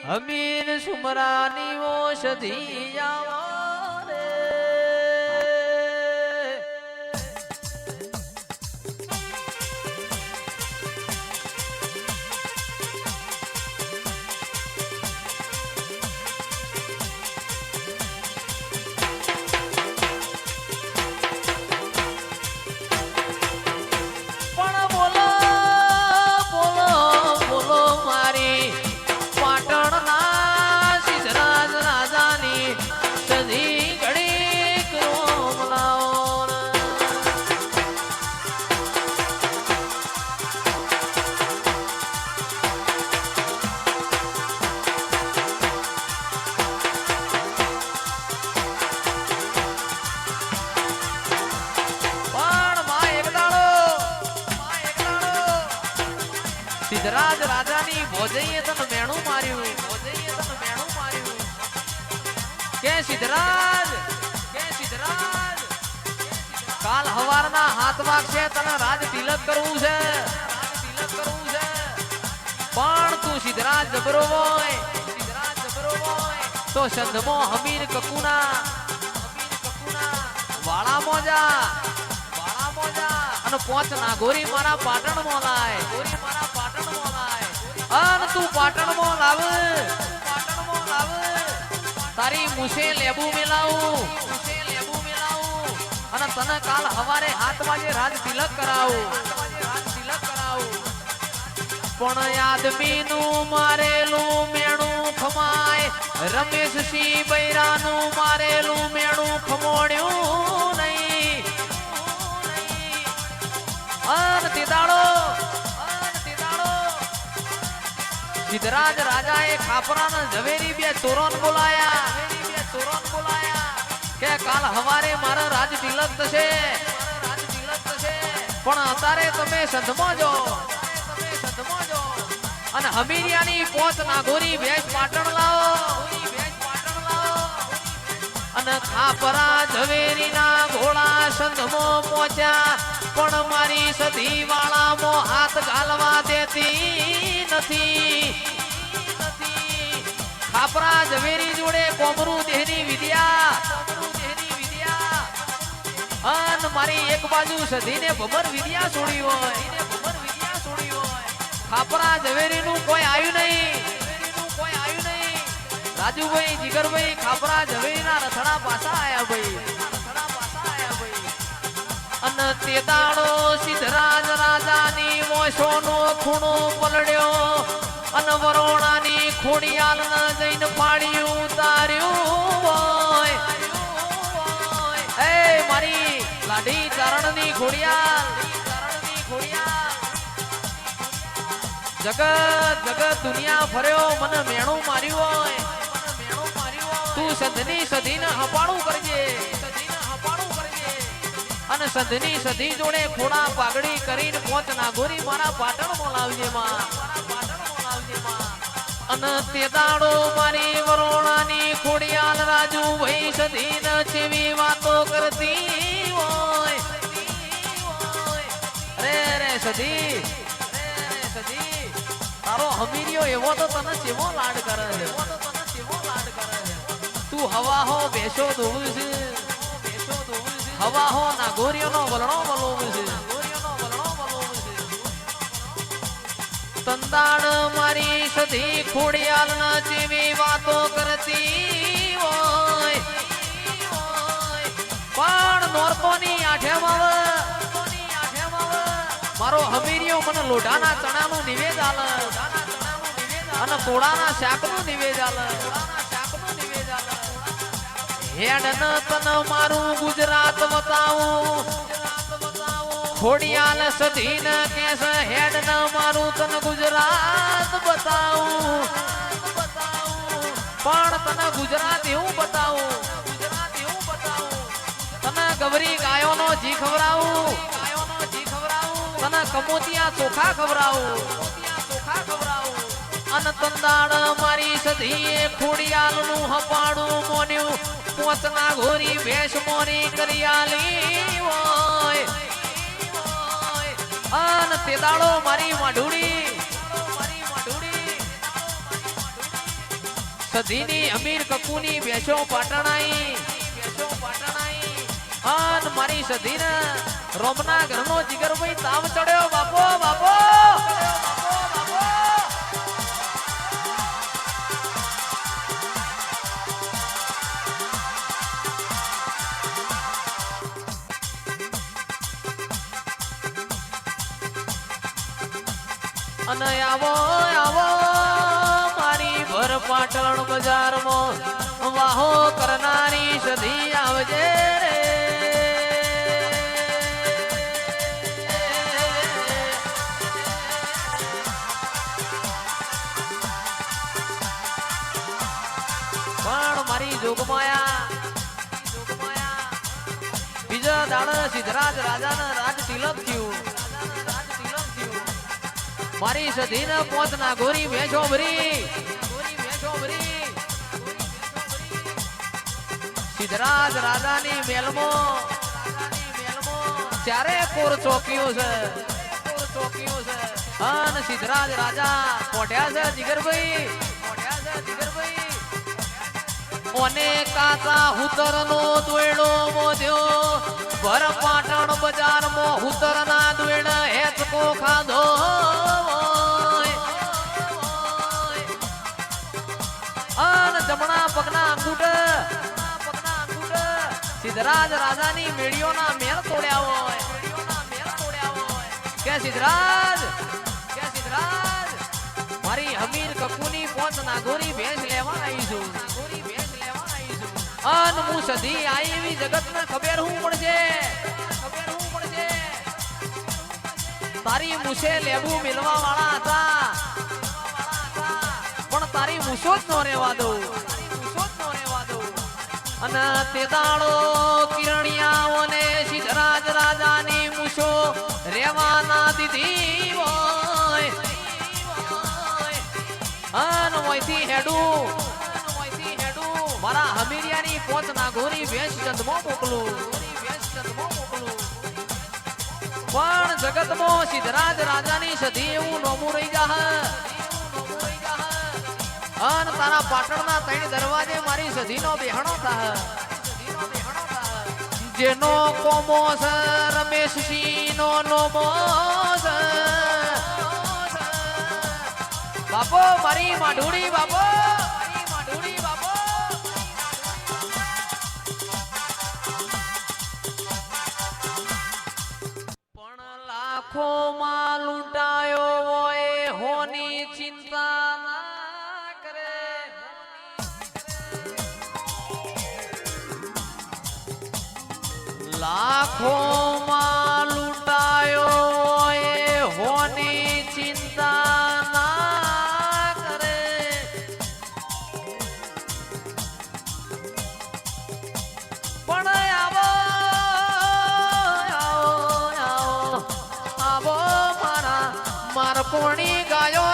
અમીર સુમરાની ઓષધી આવો રે સિદ્ધરાજ રાજાની ભોજઈએ તને મેણું માર્યું કે સિદ્ધરાજ કાલ હવારના હાથ વાગશે તને રાજ તિલક કરવું છે પણ તું સિદ્ધરાજ જબરો હોય તો સંધમો હમીર કકુના વાળા મોજા અને પોચ નાગોરી મારા પાટણ માં લાય અન તું પાટણ માં લાવ તારી મુસે લેબુ મેલાવું અને તને કાલ હવારે 7 વાગે રાજ તિલક કરાવું પણ આદમી નું મારેલું મેણું ખમાય રમેશ સિંહ બૈરાનું મારેલું મેણું ખમોડ્યું નહીં અન તિદાડો સિદ્ધરાજ રાજાએ ખાપરાના ઝવેરી બે તોરણ બોલાયા કે કાલ હવારે મારા રાજ તિલક થશે પણ અત્યારે તમે સંધમાં જો અને હમીરિયાની પોચ નાગોરી ભેંસ પાટણ લાવો અને ખાપરા ઝવેરીના ઘોડા સંધમાં પહોંચ્યા પણ મારી સધી વાળામાં હાથ ગાલવા દેતી નથી ખાપરા ઝવેરી જોડે કોમરું દેહની વિદ્યા અન મારી એક બાજુ સધીને ભમર વિદ્યા છોડી હોય ખાપરા ઝવેરી નું કોઈ આવ્યું નહીં રાજુભાઈ જીગરભાઈ ખાપરા ઝવેરી ના રથડા પાછા આયા ભાઈ અને તે દાડો સિદ્ધરાજ રાજાની મોશોનો ખૂણો પલડ્યો અને વરોણાની ખોડિયાલ ન જઈને પાડ્યું ઉતાર્યું હોય એ મારી લાડી ચારણની ખોડિયાલ જગત દુનિયા ફર્યો મને મેણું માર્યું હોય તું સંધની સધીને હપાણું કરજે અને સંધની સધી જોડે ખોડા પાઘડી કરીને પોચ નાગોરી મારા પાટણમાં લાવજે માં અને તે દાડો મારી વરોણાની ખોડિયાલ રાજુ ભાઈ સધીને જેવી વાતો કરતી હોય રે સધી તારો હમીરિયો એવો તો તને ચેવો લાડ કરે છે તું હવા હો બેસો ધોવું છે હવા હો નાગોરીઓનો વલણો વલોવું છે તંદાણ મારી સધી ખોડિયાલ ના જેવી વાતો કરતી હોય પણ નોરતોની આઠેમાં મારો હમીરિયો મને લોઢાના ચણાનું નિવેદ આલે અને તોડાના શાકનું નિવેદ આલે હેડ ન તન મારું ગુજરાત બતાવું ખોડિયાલ સધીન કેસ હેડ ન મારું તન ગુજરાત બતાવું પણ તને ગુજરાત એવું બતાવું તને ગવરી ગાયોનો જી ખવરાવું તને કમોતિયા ચોખા ખવરાવું અને તંદાણ મારી સધીએ ખોડિયાલ નું હપાડું મોન્યું પોચના ઘોરી ભેંસ મોરી કરિયાલી હોય અન તે દાડો મારી માઢુડી સધીની અમીર કકુની બેસો પાટણાઈ અન મારી સધીને રોમના ઘરનો જીગરભાઈ તાવ ચડ્યો બાપો બાપો અને આવો આવો મારી ભર પાટણ બજારમાં વાહો કરનારી સધી આવજે રે પણ મારી જોગમાયા બીજા દાડા સિદ્ધરાજ રાજાના રાજ તિલક થયું મારી સધીને પોત ના ગોરી ભેંસો ભરી સિદ્ધરાજ રાજાની મેલમાં ચારે કોર ચોકીઓ છે અને સિદ્ધરાજ રાજા પોઢ્યા છે જીગરભાઈ ઓને કાચા હુતરનો દોયડો મોધ્યો ભર પાટણ બજારમાં હુતરના દોયડા હેચકો ખાધો અને જમણા પગના અંગૂઠ સિદ્ધરાજ રાજાની મેળીઓના મેળ તોડ્યા હોય કે સિદ્ધરાજ મારી અમીર કકુની પોત નાગોરી ભેંસ લેવા આવી છું અન હું સધી આઈ એવી જગતને ખબર હું પડશે તારી મુસે લેબુ મિલવા વાળા હતા પણ તારી મુસો જ નો રહેવા દઉં અને તે દાડો કિરણિયાઓને સિદ્ધરાજ રાજાની મુસો રહેવાના દીધી હોય અન મોયથી હેડું મારા હમીરિયાની પોત ના ગોરી ભેંસ ચંદમાં મોકલું પણ જગતમાં સિદ્ધરાજ રાજાની સધી એવું નોમું રહી જા અન તારા પાટણના ત્રણ દરવાજે મારી સધીનો બેહણો થા જેનો કોમો છે રમેશસિંહનો નોમો છે બાપો મારી માઢુડી બાપો લાખો માં લૂંટાયો હોય હોની ચિંતા ના કરે લાખો માં લૂંટાયો હોય હોની ચિંતા ના કરે પણ માર કોણી ગાયો